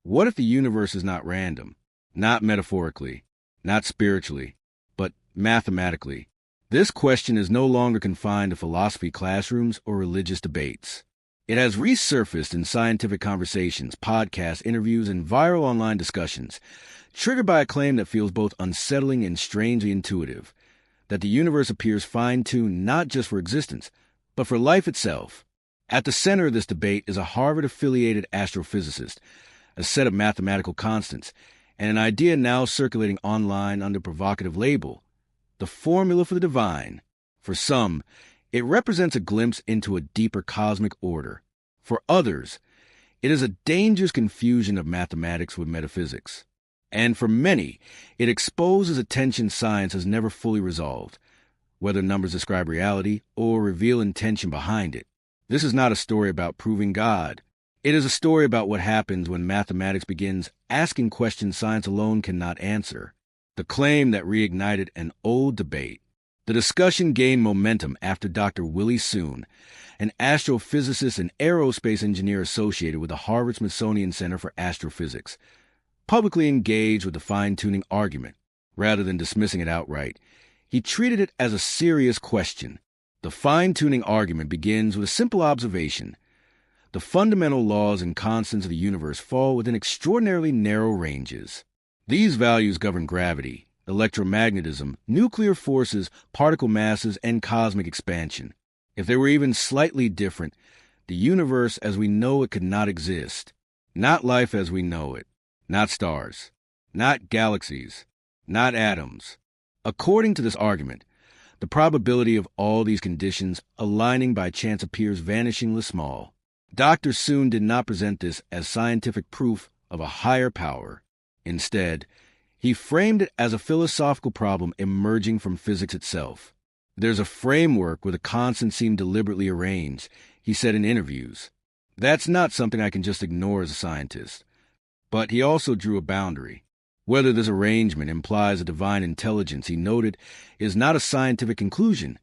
What if the universe is not random? Not metaphorically, not spiritually, but mathematically. This question is no longer confined to philosophy classrooms or religious debates. It has resurfaced in scientific conversations, podcasts, interviews, and viral online discussions, triggered by a claim that feels both unsettling and strangely intuitive, that the universe appears fine-tuned not just for existence, but for life itself. At the center of this debate is a Harvard-affiliated astrophysicist, a set of mathematical constants, and an idea now circulating online under a provocative label, the formula for the divine. For some, it represents a glimpse into a deeper cosmic order. For others, it is a dangerous confusion of mathematics with metaphysics. And for many, it exposes a tension science has never fully resolved, whether numbers describe reality or reveal intention behind it. This is not a story about proving God. It is a story about what happens when mathematics begins asking questions science alone cannot answer. The claim that reignited an old debate. The discussion gained momentum after Dr. Willie Soon, an astrophysicist and aerospace engineer associated with the Harvard-Smithsonian Center for Astrophysics, publicly engaged with the fine-tuning argument. Rather than dismissing it outright, he treated it as a serious question. The fine-tuning argument begins with a simple observation. The fundamental laws and constants of the universe fall within extraordinarily narrow ranges. These values govern gravity, electromagnetism, nuclear forces, particle masses, and cosmic expansion. If they were even slightly different, the universe as we know it could not exist. Not life as we know it. Not stars. Not galaxies. Not atoms. According to this argument, the probability of all these conditions aligning by chance appears vanishingly small. Dr. Soon did not present this as scientific proof of a higher power. Instead, he framed it as a philosophical problem emerging from physics itself. There's a framework where the constants seem deliberately arranged, he said in interviews. That's not something I can just ignore as a scientist. But he also drew a boundary. Whether this arrangement implies a divine intelligence, he noted, is not a scientific conclusion.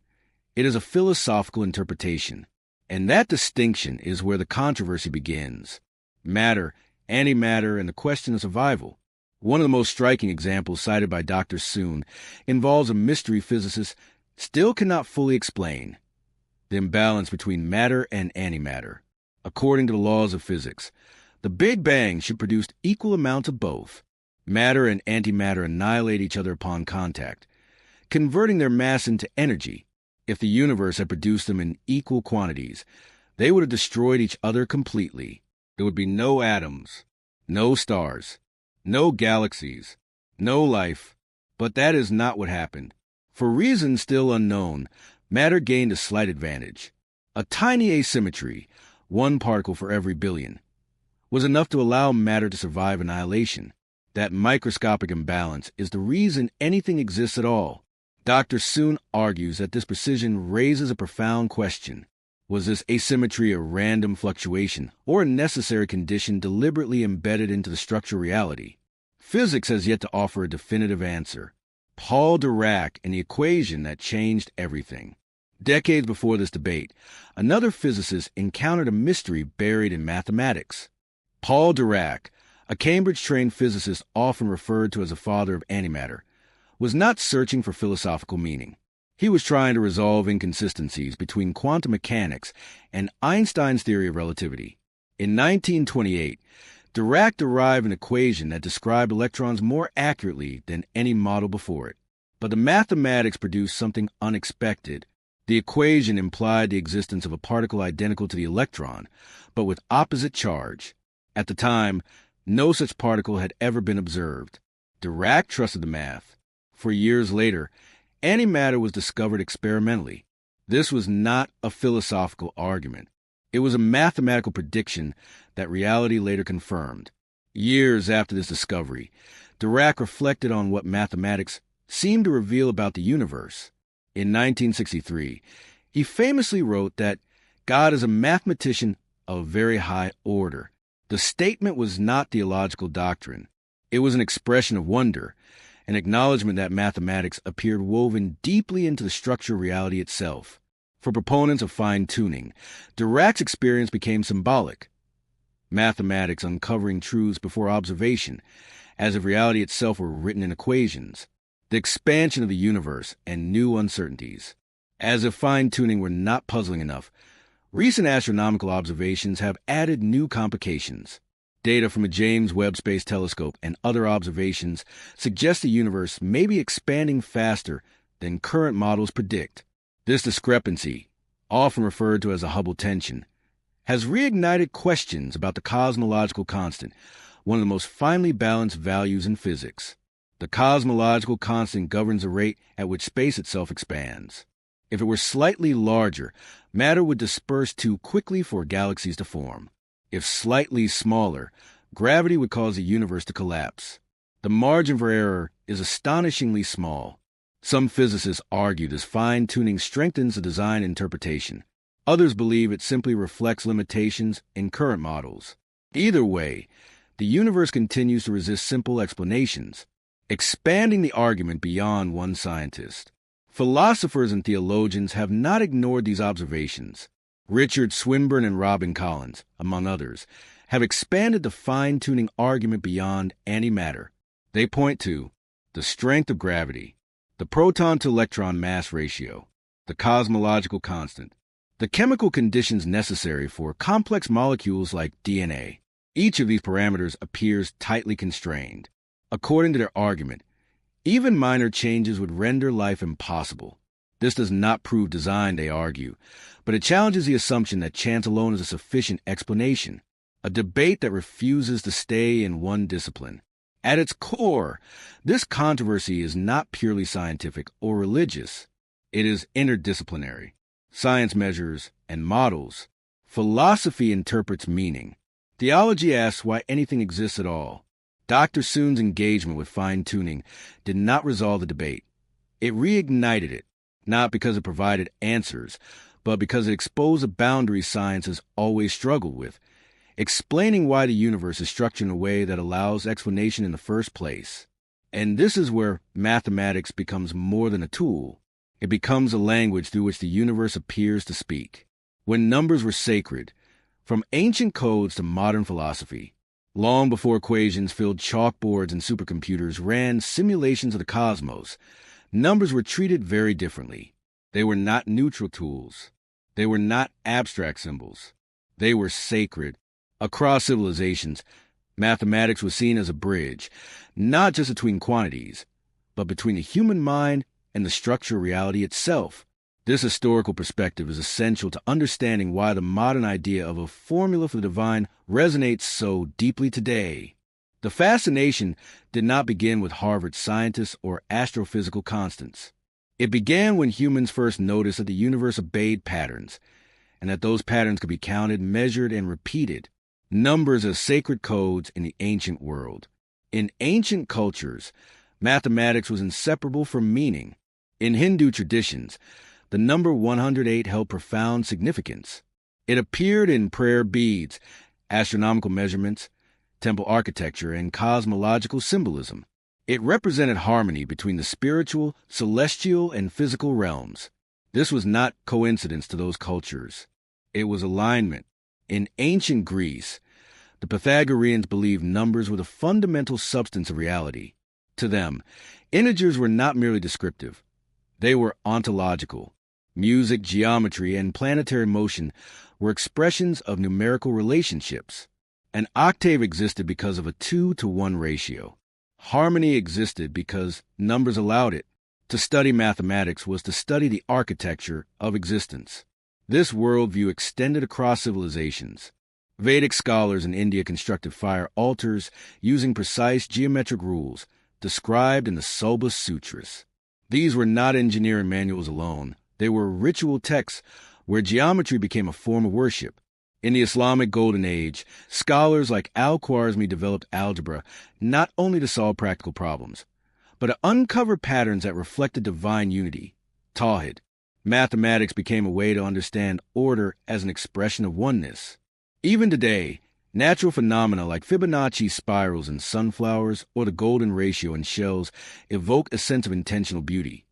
It is a philosophical interpretation. And that distinction is where the controversy begins. Matter, antimatter, and the question of survival. One of the most striking examples cited by Dr. Soon involves a mystery physicists still cannot fully explain: the imbalance between matter and antimatter. According to the laws of physics, the Big Bang should produce equal amounts of both. Matter and antimatter annihilate each other upon contact, converting their mass into energy. If the universe had produced them in equal quantities, they would have destroyed each other completely. There would be no atoms, no stars, no galaxies, no life. But that is not what happened. For reasons still unknown, matter gained a slight advantage. A tiny asymmetry, 1 particle for every billion, was enough to allow matter to survive annihilation. That microscopic imbalance is the reason anything exists at all. Dr. Soon argues that this precision raises a profound question. Was this asymmetry a random fluctuation or a necessary condition deliberately embedded into the structure of reality? Physics has yet to offer a definitive answer. Paul Dirac and the equation that changed everything. Decades before this debate, another physicist encountered a mystery buried in mathematics. Paul Dirac, a Cambridge-trained physicist often referred to as the father of antimatter, was not searching for philosophical meaning. He was trying to resolve inconsistencies between quantum mechanics and Einstein's theory of relativity. In 1928, Dirac derived an equation that described electrons more accurately than any model before it. But the mathematics produced something unexpected. The equation implied the existence of a particle identical to the electron, but with opposite charge. At the time, no such particle had ever been observed. Dirac trusted the math. For years later, antimatter was discovered experimentally. This was not a philosophical argument. It was a mathematical prediction that reality later confirmed. Years after this discovery, Dirac reflected on what mathematics seemed to reveal about the universe. In 1963, he famously wrote that God is a mathematician of very high order. The statement was not theological doctrine. It was an expression of wonder, an acknowledgement that mathematics appeared woven deeply into the structure of reality itself. For proponents of fine-tuning, Dirac's experience became symbolic. mathematics uncovering truths before observation, as if reality itself were written in equations, the expansion of the universe and new uncertainties. As if fine-tuning were not puzzling enough, recent astronomical observations have added new complications. Data from the James Webb Space Telescope and other observations suggest the universe may be expanding faster than current models predict. This discrepancy, often referred to as a Hubble tension, has reignited questions about the cosmological constant, one of the most finely balanced values in physics. The cosmological constant governs the rate at which space itself expands. If it were slightly larger, matter would disperse too quickly for galaxies to form. If slightly smaller, gravity would cause the universe to collapse. The margin for error is astonishingly small. Some physicists argue this fine-tuning strengthens the design interpretation. Others believe it simply reflects limitations in current models. Either way, the universe continues to resist simple explanations, expanding the argument beyond one scientist. Philosophers and theologians have not ignored these observations. Richard Swinburne and Robin Collins, among others, have expanded the fine-tuning argument beyond antimatter. They point to the strength of gravity, the proton-to-electron mass ratio, the cosmological constant, the chemical conditions necessary for complex molecules like DNA. Each of these parameters appears tightly constrained. According to their argument, even minor changes would render life impossible. This does not prove design, they argue, but it challenges the assumption that chance alone is a sufficient explanation, a debate that refuses to stay in one discipline. At its core, this controversy is not purely scientific or religious. It is interdisciplinary. Science measures and models. Philosophy interprets meaning. Theology asks why anything exists at all. Dr. Soon's engagement with fine-tuning did not resolve the debate. It reignited it, not because it provided answers, but because it exposed the boundaries science has always struggled with, explaining why the universe is structured in a way that allows explanation in the first place. And this is where mathematics becomes more than a tool. It becomes a language through which the universe appears to speak. When numbers were sacred, from ancient codes to modern philosophy, long before equations filled chalkboards and supercomputers ran simulations of the cosmos, numbers were treated very differently. They were not neutral tools. They were not abstract symbols. They were sacred. Across civilizations, mathematics was seen as a bridge, not just between quantities, but between the human mind and the structure of reality itself. This historical perspective is essential to understanding why the modern idea of a formula for the divine resonates so deeply today. The fascination did not begin with Harvard scientists or astrophysical constants. It began when humans first noticed that the universe obeyed patterns, and that those patterns could be counted, measured, and repeated. Numbers as sacred codes in the ancient world. In ancient cultures, mathematics was inseparable from meaning. In Hindu traditions, the number 108 held profound significance. It appeared in prayer beads, astronomical measurements, temple architecture, and cosmological symbolism. It represented harmony between the spiritual, celestial, and physical realms. This was not coincidence to those cultures. It was alignment. In ancient Greece, the Pythagoreans believed numbers were the fundamental substance of reality. To them, integers were not merely descriptive. They were ontological. Music, geometry, and planetary motion were expressions of numerical relationships. An octave existed because of a 2-to-1 ratio. Harmony existed because numbers allowed it. To study mathematics was to study the architecture of existence. This worldview extended across civilizations. Vedic scholars in India constructed fire altars using precise geometric rules described in the Subha Sutras. These were not engineering manuals alone. They were ritual texts where geometry became a form of worship. In the Islamic Golden Age, scholars like Al-Khwarizmi developed algebra not only to solve practical problems, but to uncover patterns that reflected divine unity, Tawhid. Mathematics became a way to understand order as an expression of oneness. Even today, natural phenomena like Fibonacci spirals in sunflowers or the golden ratio in shells evoke a sense of intentional beauty,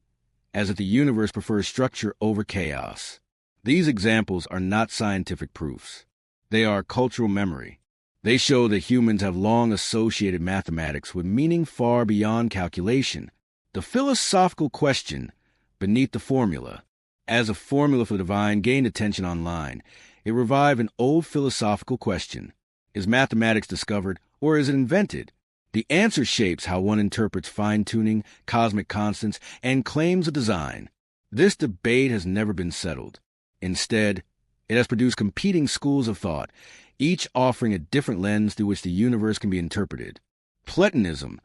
as if the universe prefers structure over chaos. These examples are not scientific proofs. They are cultural memory. They show that humans have long associated mathematics with meaning far beyond calculation. The philosophical question beneath the formula. As a formula for the divine gained attention online, it revived an old philosophical question. Is mathematics discovered or is it invented? The answer shapes how one interprets fine-tuning, cosmic constants, and claims of design. This debate has never been settled. Instead, it has produced competing schools of thought, each offering a different lens through which the universe can be interpreted. Platonism,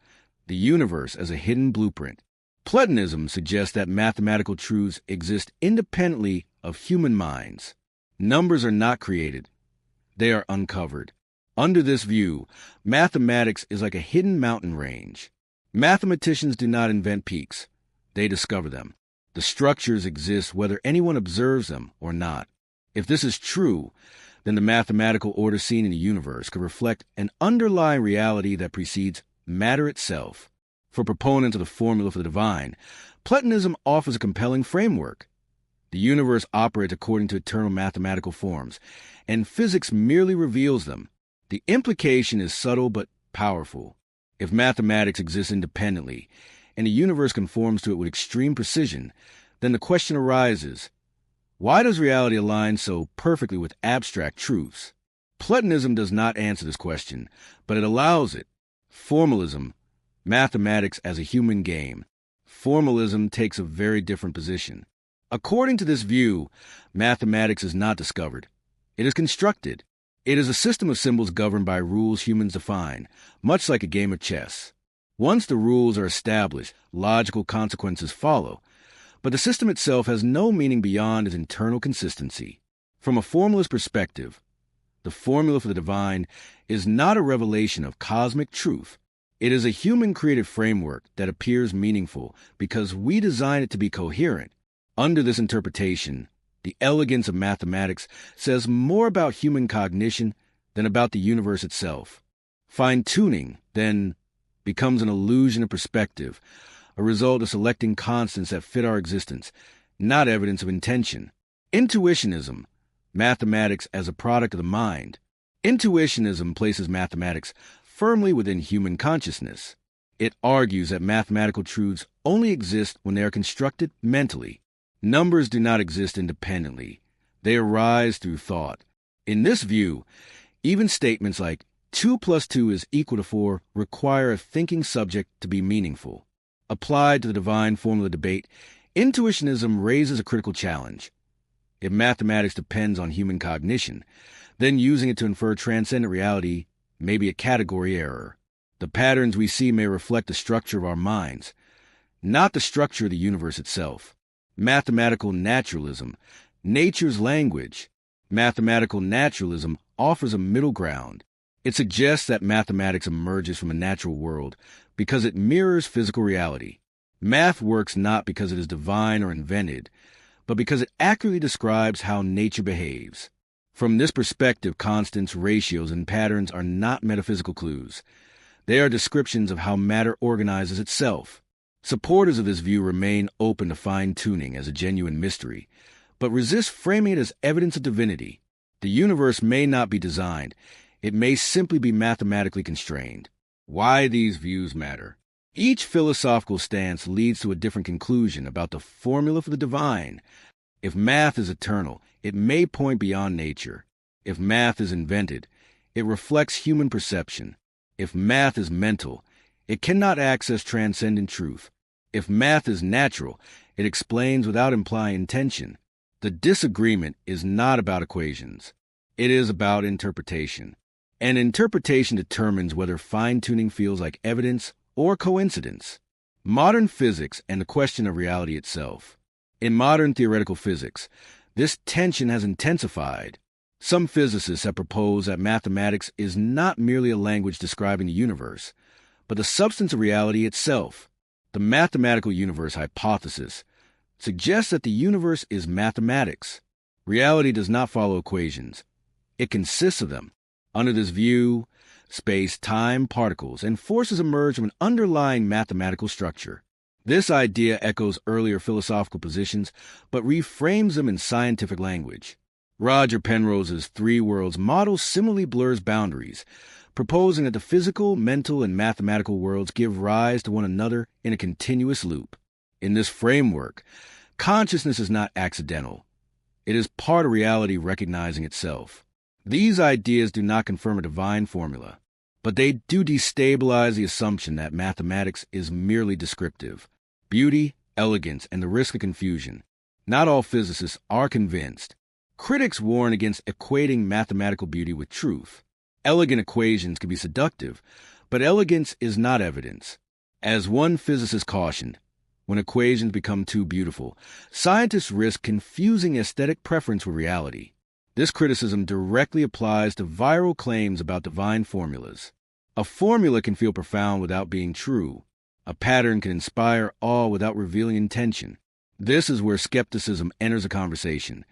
the universe as a hidden blueprint. Platonism suggests that mathematical truths exist independently of human minds. Numbers are not created. They are uncovered. Under this view, mathematics is like a hidden mountain range. Mathematicians do not invent peaks. They discover them. The structures exist whether anyone observes them or not. If this is true, then the mathematical order seen in the universe could reflect an underlying reality that precedes matter itself. For proponents of the formula for the divine, Platonism offers a compelling framework. The universe operates according to eternal mathematical forms, and physics merely reveals them. The implication is subtle but powerful. If mathematics exists independently, and the universe conforms to it with extreme precision, then the question arises, why does reality align so perfectly with abstract truths? Platonism does not answer this question, but it allows it. Formalism, mathematics as a human game. Formalism takes a very different position. According to this view, mathematics is not discovered. It is constructed. It is a system of symbols governed by rules humans define, much like a game of chess. Once the rules are established, logical consequences follow, but the system itself has no meaning beyond its internal consistency. From a formalist perspective, the formula for the divine is not a revelation of cosmic truth. It is a human-created framework that appears meaningful because we design it to be coherent. Under this interpretation, the elegance of mathematics says more about human cognition than about the universe itself. Fine-tuning, then, becomes an illusion of perspective, a result of selecting constants that fit our existence, not evidence of intention. Intuitionism, mathematics as a product of the mind. Intuitionism places mathematics firmly within human consciousness. It argues that mathematical truths only exist when they are constructed mentally. Numbers do not exist independently. They arise through thought. In this view, even statements like 2 plus 2 is equal to 4 require a thinking subject to be meaningful. Applied to the divine formula debate, intuitionism raises a critical challenge. If mathematics depends on human cognition, then using it to infer transcendent reality may be a category error. The patterns we see may reflect the structure of our minds, not the structure of the universe itself. Mathematical naturalism, nature's language. Mathematical naturalism offers a middle ground. It suggests that mathematics emerges from a natural world because it mirrors physical reality. Math works not because it is divine or invented, but because it accurately describes how nature behaves. From this perspective, constants, ratios, and patterns are not metaphysical clues. They are descriptions of how matter organizes itself. Supporters of this view remain open to fine-tuning as a genuine mystery, but resist framing it as evidence of divinity. The universe may not be designed. It may simply be mathematically constrained. Why these views matter. Each philosophical stance leads to a different conclusion about the formula for the divine. If math is eternal, it may point beyond nature. If math is invented, it reflects human perception. If math is mental, it cannot access transcendent truth. If math is natural, it explains without implying intention. The disagreement is not about equations. It is about interpretation. And interpretation determines whether fine-tuning feels like evidence or coincidence. Modern physics and the question of reality itself. In modern theoretical physics, this tension has intensified. Some physicists have proposed that mathematics is not merely a language describing the universe, but the substance of reality itself. The mathematical universe hypothesis suggests that the universe is mathematics. Reality does not follow equations. It consists of them. Under this view, space, time, particles, and forces emerge from an underlying mathematical structure. This idea echoes earlier philosophical positions, but reframes them in scientific language. Roger Penrose's three worlds model similarly blurs boundaries, proposing that the physical, mental, and mathematical worlds give rise to one another in a continuous loop. In this framework, consciousness is not accidental. It is part of reality recognizing itself. These ideas do not confirm a divine formula, but they do destabilize the assumption that mathematics is merely descriptive. Beauty, elegance, and the risk of confusion. Not all physicists are convinced. Critics warn against equating mathematical beauty with truth. Elegant equations can be seductive, but elegance is not evidence. As one physicist cautioned, when equations become too beautiful, scientists risk confusing aesthetic preference with reality. This criticism directly applies to viral claims about divine formulas. A formula can feel profound without being true. A pattern can inspire awe without revealing intention. This is where skepticism enters a conversation,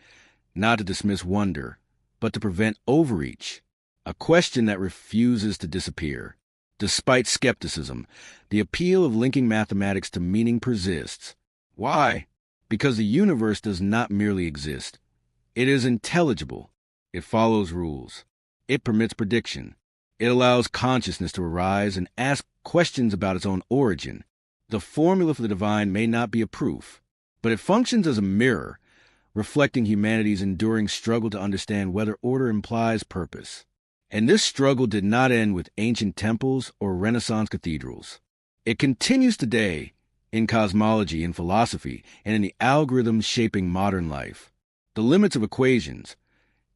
not to dismiss wonder, but to prevent overreach, a question that refuses to disappear. Despite skepticism, the appeal of linking mathematics to meaning persists. Why? Because the universe does not merely exist. It is intelligible. It follows rules. It permits prediction. It allows consciousness to arise and ask questions about its own origin. The formula for the divine may not be a proof, but it functions as a mirror, reflecting humanity's enduring struggle to understand whether order implies purpose. And this struggle did not end with ancient temples or Renaissance cathedrals. It continues today in cosmology, in philosophy, and in the algorithms shaping modern life. The limits of equations.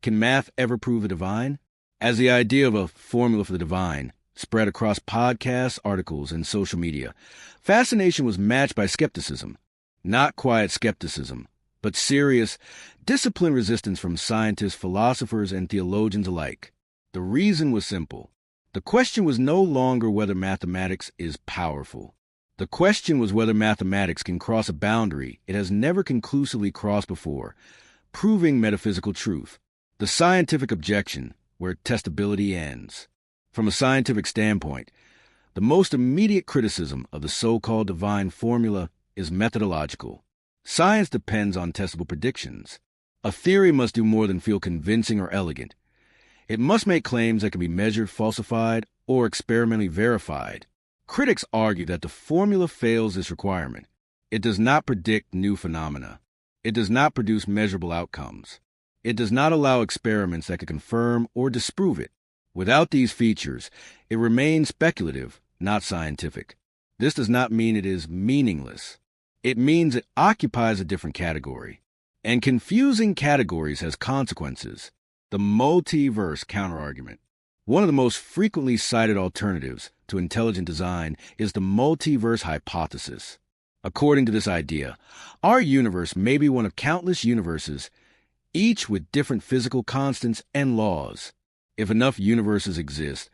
Can math ever prove the divine? As the idea of a formula for the divine spread across podcasts, articles, and social media, fascination was matched by skepticism. Not quiet skepticism, but serious, disciplined resistance from scientists, philosophers, and theologians alike. The reason was simple. The question was no longer whether mathematics is powerful. The question was whether mathematics can cross a boundary it has never conclusively crossed before, proving metaphysical truth. The scientific objection, where testability ends. From a scientific standpoint, the most immediate criticism of the so-called divine formula is methodological. Science depends on testable predictions. A theory must do more than feel convincing or elegant. It must make claims that can be measured, falsified, or experimentally verified. Critics argue that the formula fails this requirement. It does not predict new phenomena. It does not produce measurable outcomes. It does not allow experiments that could confirm or disprove it. Without these features, it remains speculative, not scientific. This does not mean it is meaningless. It means it occupies a different category. And confusing categories has consequences. The multiverse counterargument. One of the most frequently cited alternatives to intelligent design is the multiverse hypothesis. According to this idea, our universe may be one of countless universes, each with different physical constants and laws. If enough universes exist,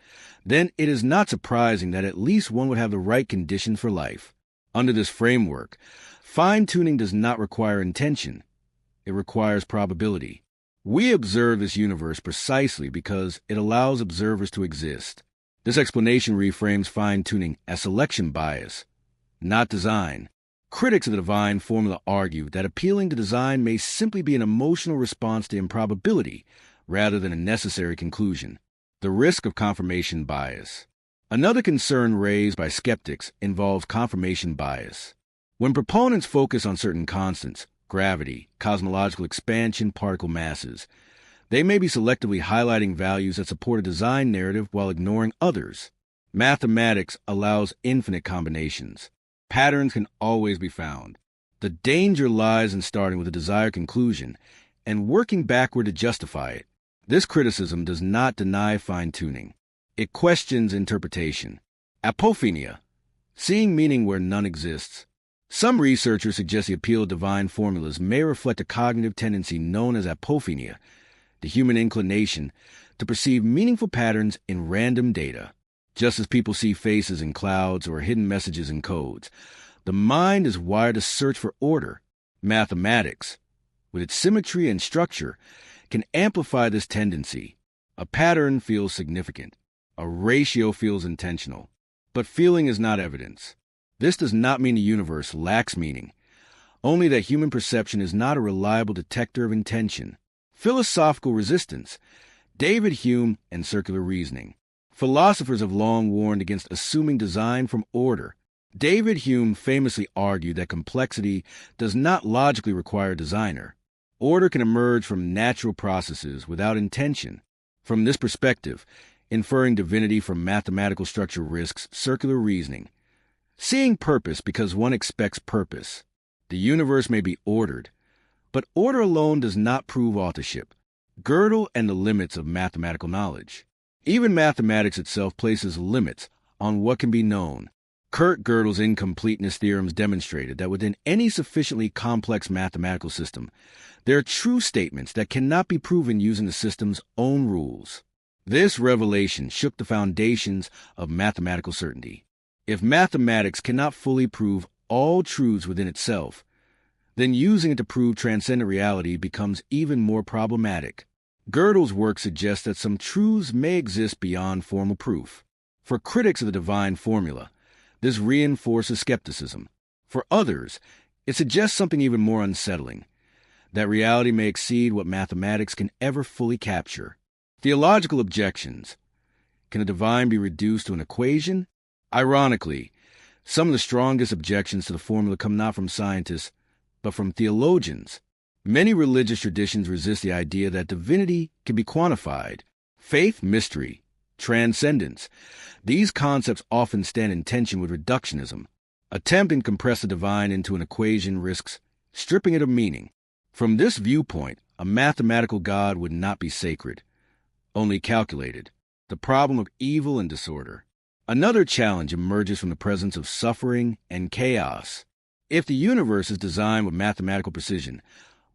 then it is not surprising that at least one would have the right conditions for life. Under this framework, fine-tuning does not require intention. It requires probability. We observe this universe precisely because it allows observers to exist. This explanation reframes fine-tuning as selection bias, not design. Critics of the divine formula argue that appealing to design may simply be an emotional response to improbability, rather than a necessary conclusion. The risk of confirmation bias. Another concern raised by skeptics involves confirmation bias. When proponents focus on certain constants, gravity, cosmological expansion, particle masses, they may be selectively highlighting values that support a design narrative while ignoring others. Mathematics allows infinite combinations. Patterns can always be found. The danger lies in starting with a desired conclusion and working backward to justify it. This criticism does not deny fine-tuning. It questions interpretation. Apophenia, seeing meaning where none exists. Some researchers suggest the appeal of divine formulas may reflect a cognitive tendency known as apophenia, the human inclination to perceive meaningful patterns in random data. Just as people see faces in clouds or hidden messages in codes, the mind is wired to search for order. Mathematics, with its symmetry and structure, can amplify this tendency. A pattern feels significant. A ratio feels intentional. But feeling is not evidence. This does not mean the universe lacks meaning, only that human perception is not a reliable detector of intention. Philosophical resistance. David Hume and circular reasoning. Philosophers have long warned against assuming design from order. David Hume famously argued that complexity does not logically require a designer. Order can emerge from natural processes without intention. From this perspective, inferring divinity from mathematical structure risks circular reasoning. Seeing purpose because one expects purpose. The universe may be ordered, but order alone does not prove authorship. Gödel and the limits of mathematical knowledge. Even mathematics itself places limits on what can be known. Kurt Gödel's incompleteness theorems demonstrated that within any sufficiently complex mathematical system, there are true statements that cannot be proven using the system's own rules. This revelation shook the foundations of mathematical certainty. If mathematics cannot fully prove all truths within itself, then using it to prove transcendent reality becomes even more problematic. Gödel's work suggests that some truths may exist beyond formal proof. For critics of the divine formula, this reinforces skepticism. For others, it suggests something even more unsettling, that reality may exceed what mathematics can ever fully capture. Theological objections. Can the divine be reduced to an equation? Ironically, some of the strongest objections to the formula come not from scientists, but from theologians. Many religious traditions resist the idea that divinity can be quantified. Faith, mystery, transcendence. These concepts often stand in tension with reductionism. Attempting to compress the divine into an equation risks stripping it of meaning. From this viewpoint, a mathematical God would not be sacred, only calculated. The problem of evil and disorder. Another challenge emerges from the presence of suffering and chaos. If the universe is designed with mathematical precision,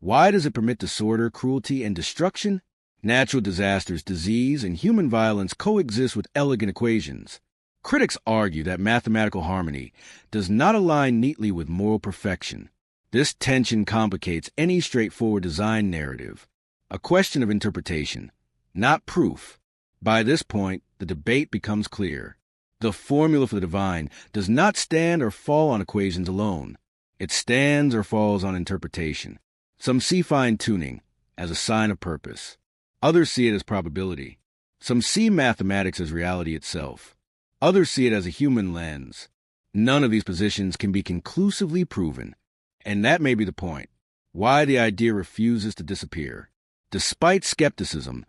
why does it permit disorder, cruelty, and destruction? Natural disasters, disease, and human violence coexist with elegant equations. Critics argue that mathematical harmony does not align neatly with moral perfection. This tension complicates any straightforward design narrative, a question of interpretation, not proof. By this point, the debate becomes clear. The formula for the divine does not stand or fall on equations alone. It stands or falls on interpretation. Some see fine-tuning as a sign of purpose. Others see it as probability. Some see mathematics as reality itself. Others see it as a human lens. None of these positions can be conclusively proven. And that may be the point, why the idea refuses to disappear. Despite skepticism,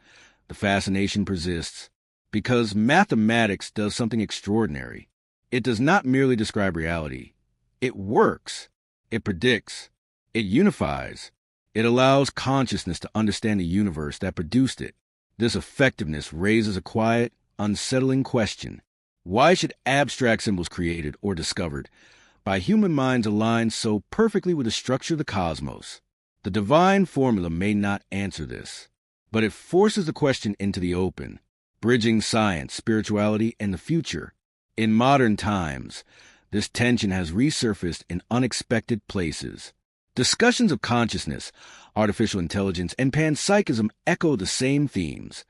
the fascination persists, because mathematics does something extraordinary. It does not merely describe reality. It works. It predicts. It unifies. It allows consciousness to understand the universe that produced it. This effectiveness raises a quiet, unsettling question. Why should abstract symbols created or discovered by human minds align so perfectly with the structure of the cosmos? The divine formula may not answer this, but it forces the question into the open, bridging science, spirituality, and the future. In modern times, this tension has resurfaced in unexpected places. Discussions of consciousness, artificial intelligence, and panpsychism echo the same themes,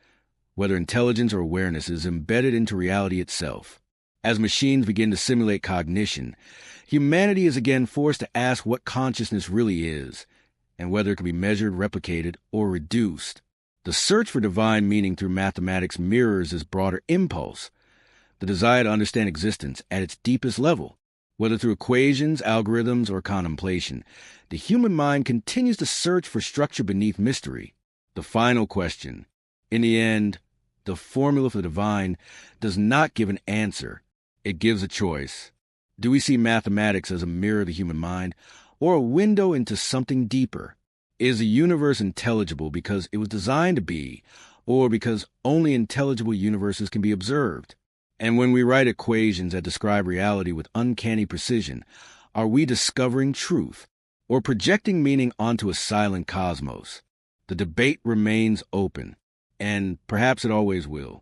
whether intelligence or awareness is embedded into reality itself. As machines begin to simulate cognition, humanity is again forced to ask what consciousness really is, and whether it can be measured, replicated, or reduced. The search for divine meaning through mathematics mirrors this broader impulse, the desire to understand existence at its deepest level. Whether through equations, algorithms, or contemplation, the human mind continues to search for structure beneath mystery. The final question. In the end, the formula for the divine does not give an answer. It gives a choice. Do we see mathematics as a mirror of the human mind, or a window into something deeper? Is the universe intelligible because it was designed to be, or because only intelligible universes can be observed? And when we write equations that describe reality with uncanny precision, are we discovering truth or projecting meaning onto a silent cosmos? The debate remains open, and perhaps it always will.